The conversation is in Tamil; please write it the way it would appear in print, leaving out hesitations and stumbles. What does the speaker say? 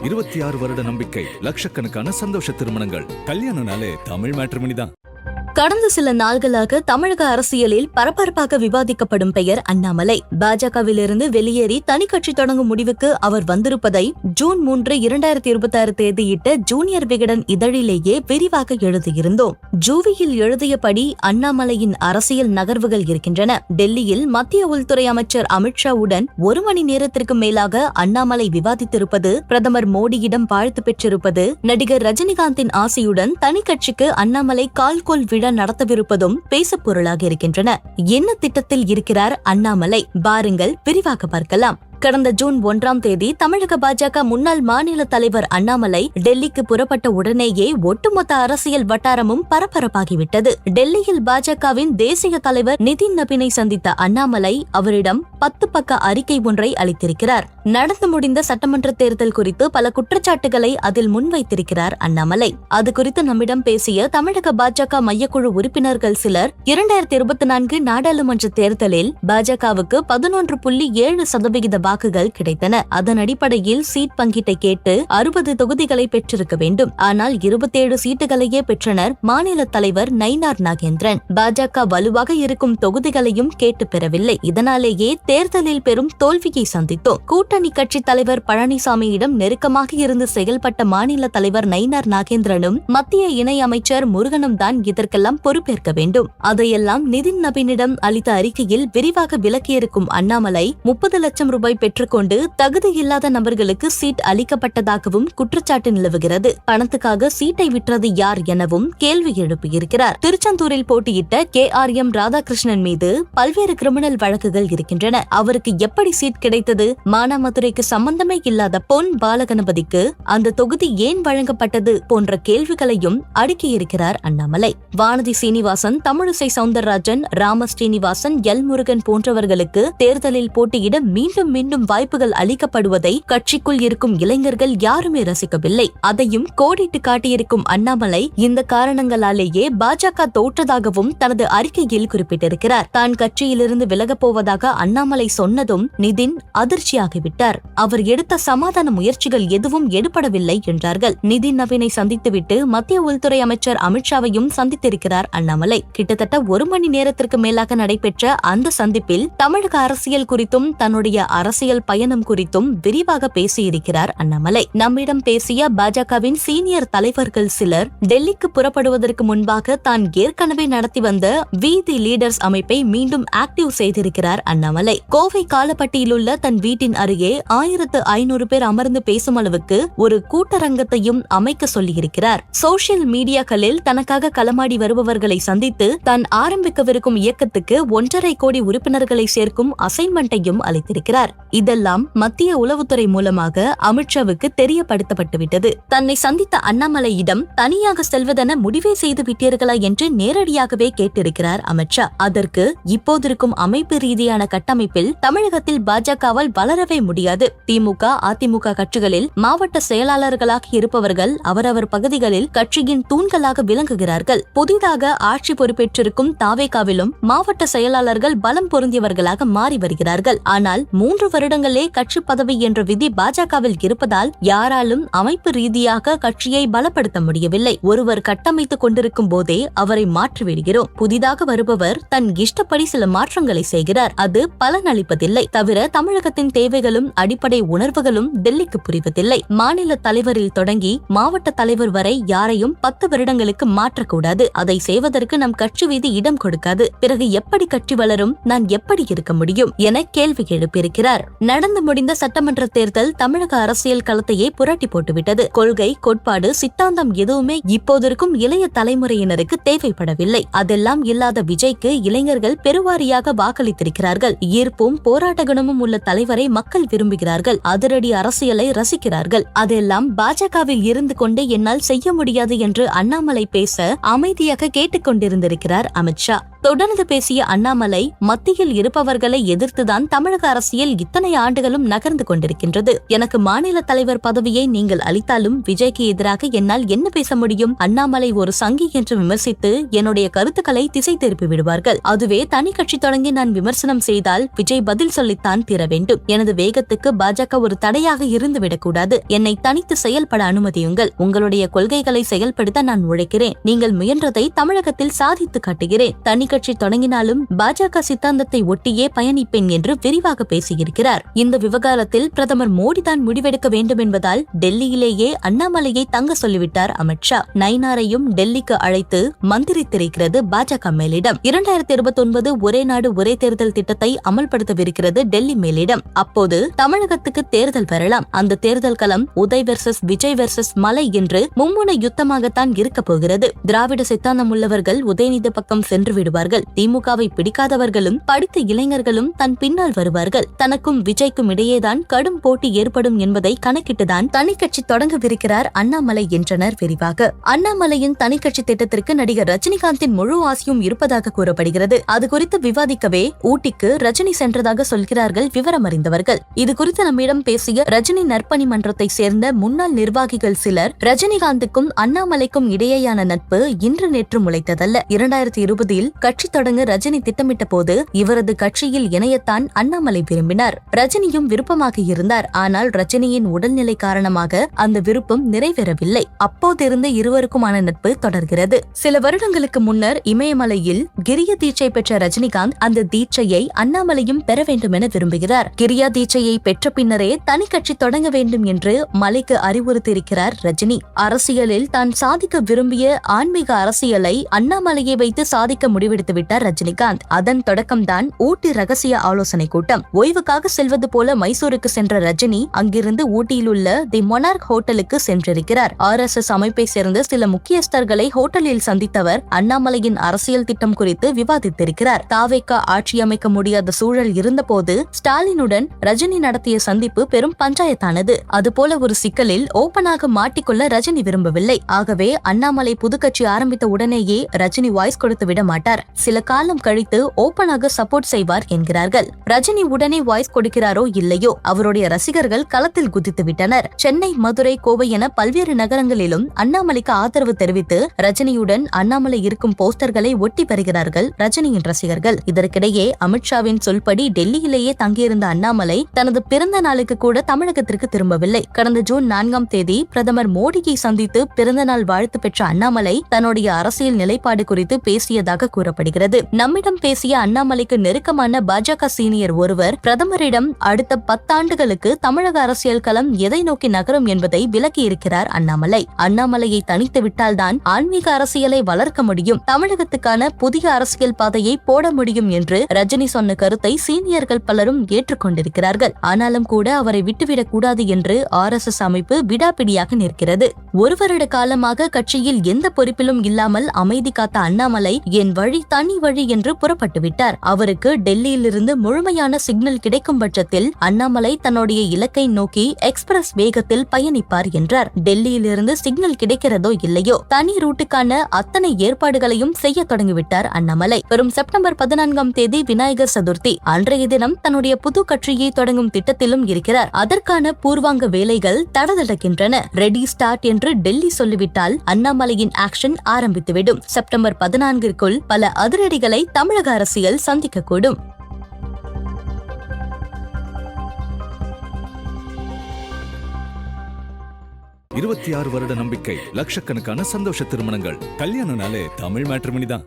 26 வருட நம்பிக்கை, லட்சக்கணக்கான சந்தோஷ திருமணங்கள். கல்யாணம்னாலே தமிழ் மேட்ரிமோனி தான். கடந்த சில நாள்களாக தமிழக அரசியலில் பரபரப்பாக விவாதிக்கப்படும் பெயர் அண்ணாமலை. பாஜகவிலிருந்து வெளியேறி தனி கட்சி தொடங்கும் முடிவுக்கு அவர் வந்திருப்பதை ஜூன் 3, 2026 தேதியிட்ட ஜூனியர் விகடன் இதழிலேயே விரிவாக எழுதியிருந்தோம். ஜூவியில் எழுதியபடி அண்ணாமலையின் அரசியல் நகர்வுகள் இருக்கின்றன. டெல்லியில் மத்திய உள்துறை அமைச்சர் அமித்ஷாவுடன் 1 மணி நேரத்திற்கு மேலாக அண்ணாமலை விவாதித்திருப்பது, பிரதமர் மோடியிடம் வாழ்த்து பெற்றிருப்பது, நடிகர் ரஜினிகாந்தின் ஆசையுடன் தனி கட்சிக்கு அண்ணாமலை கால்கோல் விழா நடத்தவிருப்பதும் பேசுபொருளாக இருக்கின்றன. என்ன திட்டத்தில் இருக்கிறார் அண்ணாமலை? பாருங்கள், விரிவாக பார்க்கலாம். கடந்த ஜூன் 1ஆம் தேதி தமிழக பாஜக முன்னாள் மாநில தலைவர் அண்ணாமலை டெல்லிக்கு புறப்பட்ட உடனேயே ஒட்டுமொத்த அரசியல் வட்டாரமும் பரபரப்பாகிவிட்டது. டெல்லியில் பாஜகவின் தேசிய தலைவர் நிதின் நபினை சந்தித்த அண்ணாமலை அவரிடம் 10 பக்க அறிக்கை ஒன்றை அளித்திருக்கிறார். நடந்து முடிந்த சட்டமன்ற தேர்தல் குறித்து பல குற்றச்சாட்டுகளை அதில் முன்வைத்திருக்கிறார் அண்ணாமலை. அது குறித்து நம்மிடம் பேசிய தமிழக பாஜக மையக்குழு உறுப்பினர்கள் சிலர், 2024 நாடாளுமன்ற தேர்தலில் பாஜகவுக்கு 11.7% வாக்குகள் கிடைத்தன. அதன் அடிப்படையில் சீட் பங்கீட்டை கேட்டு 60 தொகுதிகளை பெற்றிருக்க வேண்டும். ஆனால் 27 சீட்டுகளையே பெற்றனர் மாநில தலைவர் நயினார் நாகேந்திரன். பாஜக வலுவாக இருக்கும் தொகுதிகளையும் கேட்டு பெறவில்லை. இதனாலேயே தேர்தலில் பெரும் தோல்வியை சந்தித்தோம். கூட்டணி கட்சி தலைவர் பழனிசாமியிடம் நெருக்கமாக இருந்து செயல்பட்ட மாநில தலைவர் நயினார் நாகேந்திரனும் மத்திய இணை அமைச்சர் முருகனும் தான் இதற்கெல்லாம் பொறுப்பேற்க வேண்டும். அதையெல்லாம் நிதின் நபினிடம் அளித்த அறிக்கையில் விரிவாக விளக்கியிருக்கும் அண்ணாமலை 30 லட்சம் ரூபாய் பெற்றுக்கொண்டு தகுதியில்லாத நபர்களுக்கு சீட் அளிக்கப்பட்டதாகவும் குற்றச்சாட்டு நிலவுகிறது. பணத்துக்காக சீட்டை விற்றது யார் எனவும் கேள்வி எழுப்பியிருக்கிறார். திருச்செந்தூரில் போட்டியிட்ட KRM ராதாகிருஷ்ணன் மீது பல்வேறு கிரிமினல் வழக்குகள் இருக்கின்றன. அவருக்கு எப்படி சீட் கிடைத்தது? மானாமதுரைக்கு சம்பந்தமே இல்லாத பொன் பாலகணபதிக்கு அந்த தொகுதி ஏன் வழங்கப்பட்டது? போன்ற கேள்விகளையும் அடுக்கியிருக்கிறார் அண்ணாமலை. வானதி சீனிவாசன், தமிழிசை சவுந்தரராஜன், ராம ஸ்ரீனிவாசன், எல் முருகன் போன்றவர்களுக்கு தேர்தலில் போட்டியிட மீண்டும் வாய்ப்புகள் அளிக்கப்படுவதை கட்சிக்குள் இருக்கும் இளைஞர்கள் யாருமே ரசிக்கவில்லை. அதையும் கோடிட்டு காட்டியிருக்கும் அண்ணாமலை இந்த காரணங்களாலேயே பாஜக தோற்றதாகவும் தனது அறிக்கையில் குறிப்பிட்டிருக்கிறார். தான் கட்சியிலிருந்து விலகப் போவதாக அண்ணாமலை சொன்னதும் நிதின் அதிர்ச்சியாகிவிட்டார். அவர் எடுத்த சமாதான முயற்சிகள் எதுவும் எடுபடவில்லை என்றார்கள். நிதின் நவீனை சந்தித்துவிட்டு மத்திய உள்துறை அமைச்சர் அமித்ஷாவையும் சந்தித்திருக்கிறார் அண்ணாமலை. கிட்டத்தட்ட 1 மணி நேரத்திற்கு மேலாக நடைபெற்ற அந்த சந்திப்பில் தமிழக அரசியல் குறித்தும் தன்னுடைய அரசியல் பயணம் குறித்தும் விரிவாக பேசியிருக்கிறார் அண்ணாமலை. நம்மிடம் பேசிய பாஜகவின் சீனியர் தலைவர்கள் சிலர், டெல்லிக்கு புறப்படுவதற்கு முன்பாக தான் ஏற்கனவே நடத்தி வந்த வீதி லீடர்ஸ் அமைப்பை மீண்டும் ஆக்டிவ் செய்திருக்கிறார் அண்ணாமலை. கோவை காலப்பட்டியிலுள்ள தன் வீட்டின் அருகே 1500 பேர் அமர்ந்து பேசும் அளவுக்கு ஒரு கூட்டரங்கத்தையும் அமைக்க சொல்லியிருக்கிறார். சோசியல் மீடியாக்களில் தனக்காக களமாடி வருபவர்களை சந்தித்து தான் ஆரம்பிக்கவிருக்கும் இயக்கத்துக்கு 1.5 கோடி உறுப்பினர்களை சேர்க்கும் அசைன்மெண்ட்டையும் அளித்திருக்கிறார். இதெல்லாம் மத்திய உளவுத்துறை மூலமாக அமித்ஷாவுக்கு தெரியப்படுத்தப்பட்டுவிட்டது. தன்னை சந்தித்த அண்ணாமலையிடம் தனியாக செல்வதென முடிவே செய்து விட்டீர்களா என்று நேரடியாகவே கேட்டிருக்கிறார் அமித்ஷா. அதற்கு இப்போதிருக்கும் அமைப்பு ரீதியான கட்டமைப்பில் தமிழகத்தில் பாஜகவால் வளரவே முடியாது. திமுக, அதிமுக கட்சிகளில் மாவட்ட செயலாளர்களாக இருப்பவர்கள் அவரவர் பகுதிகளில் கட்சியின் தூண்களாக விளங்குகிறார்கள். புதிதாக ஆட்சி பொறுப்பேற்றிருக்கும் தாவேகாவிலும் மாவட்ட செயலாளர்கள் பலம் பொருந்தியவர்களாக மாறி வருகிறார்கள். ஆனால் 3 வருடங்களே கட்சி பதவி என்ற விதி பாஜகவில் இருப்பதால் யாராலும் அமைப்பு ரீதியாக கட்சியை பலப்படுத்த முடியவில்லை. ஒருவர் கட்டமைத்துக் கொண்டிருக்கும் போதே அவரை மாற்றிவிடுகிறோம். புதிதாக வருபவர் தன் இஷ்டப்படி சில மாற்றங்களை செய்கிறார். அது பலனளிப்பதில்லை. தவிர தமிழகத்தின் தேவைகளும் அடிப்படை உணர்வுகளும் டெல்லிக்கு புரிவதில்லை. மாநில தலைவரில் தொடங்கி மாவட்ட தலைவர் வரை யாரையும் 10 வருடங்களுக்கு மாற்றக்கூடாது. அதை செய்வதற்கு நம் கட்சி விதி இடம் கொடுக்காது. பிறகு எப்படி கட்சி வளரும்? நான் எப்படி இருக்க முடியும் என கேள்வி எழுப்பியிருக்கிறார். நடந்து முடிந்த சட்டமன்ற தேர்தல் தமிழக அரசியல் களத்தையே புரட்டி போட்டுவிட்டது. கொள்கை, கோட்பாடு, சித்தாந்தம் எதுவுமே இப்போதிருக்கும் இளைய தலைமுறையினருக்கு தேவைப்படவில்லை. அதெல்லாம் இல்லாத விஜய்க்கு இளைஞர்கள் பெருவாரியாக வாக்களித்திருக்கிறார்கள். ஈர்ப்பும் போராட்ட குணமும் உள்ள தலைவரை மக்கள் விரும்புகிறார்கள். அதிரடி அரசியலை ரசிக்கிறார்கள். அதெல்லாம் பாஜகவில் இருந்து கொண்டே என்னால் செய்ய முடியாது என்று அண்ணாமலை பேச அமைதியாக கேட்டுக்கொண்டிருந்திருக்கிறார் அமித்ஷா. தொடர்ந்து பேசிய அண்ணாமலை, மத்தியில் இருப்பவர்களை எதிர்த்துதான் தமிழக அரசியல் இத்தனை இத்தனை ஆண்டுகளும் நகர்ந்து கொண்டிருக்கின்றது. எனக்கு மாநில தலைவர் பதவியை நீங்கள் அளித்தாலும் விஜய்க்கு எதிராக என்னால் என்ன பேச முடியும்? அண்ணாமலை ஒரு சங்கி என்று விமர்சித்து என்னுடைய கருத்துக்களை திசை திருப்பி விடுவார்கள். அதுவே தனி கட்சி தொடங்கி நான் விமர்சனம் செய்தால் விஜய் பதில் சொல்லித்தான் தீர வேண்டும். எனது வேகத்துக்கு பாஜக ஒரு தடையாக இருந்துவிடக்கூடாது. என்னை தனித்து செயல்பட அனுமதியுங்கள். உங்களுடைய கொள்கைகளை செயல்படுத்த நான் உழைக்கிறேன். நீங்கள் முயன்றதை தமிழகத்தில் சாதித்து காட்டுகிறேன். தனி கட்சி தொடங்கினாலும் பாஜக சித்தாந்தத்தை ஒட்டியே பயணிப்பேன் என்று விரிவாக பேசியிருக்கிறார். இந்த விவகாரத்தில் பிரதமர் மோடி தான் முடிவெடுக்க வேண்டும் என்பதால் டெல்லியிலேயே அண்ணாமலையை தங்க சொல்லிவிட்டார் அமித்ஷா. நயினாரையும் டெல்லிக்கு அழைத்து மந்திரித்திருக்கிறது பாஜக மேலிடம். 2029 ஒரே நாடு ஒரே தேர்தல் திட்டத்தை அமல்படுத்தவிருக்கிறது டெல்லி மேலிடம். அப்போது தமிழகத்துக்கு தேர்தல் வரலாம். அந்த தேர்தல் களம் உதய் வெர்சஸ் விஜய் வெர்சஸ் மலை என்று மும்முனை யுத்தமாகத்தான் இருக்க போகிறது. திராவிட சித்தாந்தம் உள்ளவர்கள் உதயநிதி பக்கம் சென்று விடுவார்கள். திமுகவை பிடிக்காதவர்களும் படித்த இளைஞர்களும் தன் பின்னால் வருவார்கள். தனக்கும் விஜய்க்கும் இடையேதான் கடும் போட்டி ஏற்படும் என்பதை கணக்கிட்டுதான் தனி கட்சி தொடங்கவிருக்கிறார் அண்ணாமலை என்றனர் விரிவாக. அண்ணாமலையின் தனி கட்சி திட்டத்திற்கு நடிகர் ரஜினிகாந்தின் முழு ஆசையும் இருப்பதாக கூறப்படுகிறது. அது குறித்து விவாதிக்கவே ஊட்டிக்கு ரஜினி சென்றதாக சொல்கிறார்கள் விவரம் அறிந்தவர்கள். இது குறித்து நம்மிடம் பேசிய ரஜினி நற்பணி மன்றத்தை சேர்ந்த முன்னாள் நிர்வாகிகள் சிலர், ரஜினிகாந்துக்கும் அண்ணாமலைக்கும் இடையேயான நட்பு இன்று நேற்று முளைத்ததல்ல. 2020 கட்சி தொடங்க ரஜினி திட்டமிட்ட போது இவரது கட்சியில் இணையத்தான் அண்ணாமலை விரும்பினார். ரஜினியும் விருப்பமாக இருந்தார். ஆனால் ரஜினியின் உடல்நிலை காரணமாக அந்த விருப்பம் நிறைவேறவில்லை. அப்போதிருந்து இருவருக்குமான நட்பு தொடர்கிறது. சில வருடங்களுக்கு முன்னர் இமயமலையில் கிரிய தீட்சை பெற்ற ரஜினிகாந்த் அந்த தீட்சையை அண்ணாமலையும் பெற வேண்டும் என விரும்புகிறார். கிரியா தீட்சையை பெற்ற பின்னரே தனி கட்சி தொடங்க வேண்டும் என்று மலைக்கு அறிவுறுத்தியிருக்கிறார் ரஜினி. அரசியலில் தான் சாதிக்க விரும்பிய ஆன்மீக அரசியலை அண்ணாமலையை வைத்து சாதிக்க முடிவெடுத்து விட்டார் ரஜினிகாந்த். அதன் தொடக்கம்தான் ஊட்டி ரகசிய ஆலோசனை கூட்டம். ஓய்வுக்காக செல்வது போல மைசூருக்கு சென்ற ரஜினி அங்கிருந்து ஊட்டியில் உள்ள தி மொனார்க் ஹோட்டலுக்கு சென்றிருக்கிறார். RSS அமைப்பை சேர்ந்த சில முக்கியஸ்தர்களை ஹோட்டலில் சந்தித்தவர் அண்ணாமலையின் அரசியல் திட்டம் குறித்து விவாதித்திருக்கிறார். தாவேகா ஆட்சி அமைக்க முடியாத சூழல் இருந்தபோது ஸ்டாலினுடன் ரஜினி நடத்திய சந்திப்பு பெரும் பஞ்சாயத்தானது. அதுபோல ஒரு சிக்கலில் ஓபனாக மாட்டிக்கொள்ள ரஜினி விரும்பவில்லை. ஆகவே அண்ணாமலை புதுக்கட்சி ஆரம்பித்த உடனேயே ரஜினி வாய்ஸ் கொடுத்து விட மாட்டார். சில காலம் கழித்து ஓபனாக சப்போர்ட் செய்வார் என்கிறார்கள். ரஜினி உடனே வாய்ஸ் கொடுக்கிறாரோ இல்லையோ அவருடைய ரசிகர்கள் களத்தில் குதித்து விட்டனர். சென்னை, மதுரை, கோவை என பல்வேறு நகரங்களிலும் அண்ணாமலைக்கு ஆதரவு தெரிவித்து ரஜினியுடன் அண்ணாமலை இருக்கும் போஸ்டர்களை ஒட்டி வருகிறார்கள் ரஜினியின் ரசிகர்கள். இதற்கிடையே அமித்ஷாவின் சொல்படி டெல்லியிலேயே தங்கியிருந்த அண்ணாமலை தனது பிறந்த நாளுக்கு கூட தமிழகத்திற்கு திரும்பவில்லை. கடந்த ஜூன் 4ஆம் தேதி பிரதமர் மோடியை சந்தித்து பிறந்த நாள் வாழ்த்து பெற்ற அண்ணாமலை தன்னுடைய அரசியல் நிலைப்பாடு குறித்து பேசியதாக கூறப்படுகிறது. நம்மிடம் பேசிய அண்ணாமலைக்கு நெருக்கமான பாஜக சீனியர் ஒருவர் பிரதமரிடம் அடுத்த 10 ஆண்டுகளுக்கு தமிழக அரசியல் களம் எதை நோக்கி நகரும் என்பதை விளக்கியிருக்கிறார் அண்ணாமலை. அண்ணாமலையை தனித்து விட்டால்தான் ஆன்மீக அரசியலை வளர்க்க முடியும், தமிழகத்துக்கான புதிய அரசியல் பாதையை போட முடியும் என்று ரஜினி சொன்ன கருத்தை சீனியர்கள் பலரும் ஏற்றுக்கொண்டிருக்கிறார்கள். ஆனாலும் கூட அவரை விட்டுவிடக் கூடாது என்று RSS அமைப்பு விடாப்பிடியாக நிற்கிறது. ஒரு வருட காலமாக கட்சியில் எந்த பொறுப்பிலும் இல்லாமல் அமைதி காத்த அண்ணாமலை என் வழி தனி வழி என்று புறப்பட்டு விட்டார். அவருக்கு டெல்லியிலிருந்து முழுமையான சிக்னல் கிடைக்கும் பட்சத்தில் அண்ணாமலை தன்னுடைய இலக்கை நோக்கி எக்ஸ்பிரஸ் வேகத்தில் பயணிப்பார் என்றார். டெல்லியிலிருந்து சிக்னல் கிடைக்கிறதோ இல்லையோ தனி ரூட்டுக்கான அத்தனை ஏற்பாடுகளையும் செய்ய தொடங்கிவிட்டார் அண்ணாமலை. வரும் செப்டம்பர் 14ஆம் தேதி விநாயகர் சதுர்த்தி. அன்றைய தினம் தன்னுடைய புது கட்சியை தொடங்கும் திட்டத்திலும் இருக்கிறார். அதற்கான பூர்வாங்க வேலைகள் தடதடக்கின்றன. ரெடி ஸ்டார்ட் என்று டெல்லி சொல்லிவிட்டால் அண்ணாமலையின் ஆக்ஷன் ஆரம்பித்துவிடும். செப்டம்பர் 14ற்குள் பல அதிரடிகளை தமிழக அரசியல் சந்திக்கக்கூடும். 26 வருட நம்பிக்கை, லட்சக்கணக்கான சந்தோஷ திருமணங்கள். கல்யாணம்னாலே தமிழ் மேட்ரிமோனி தான்.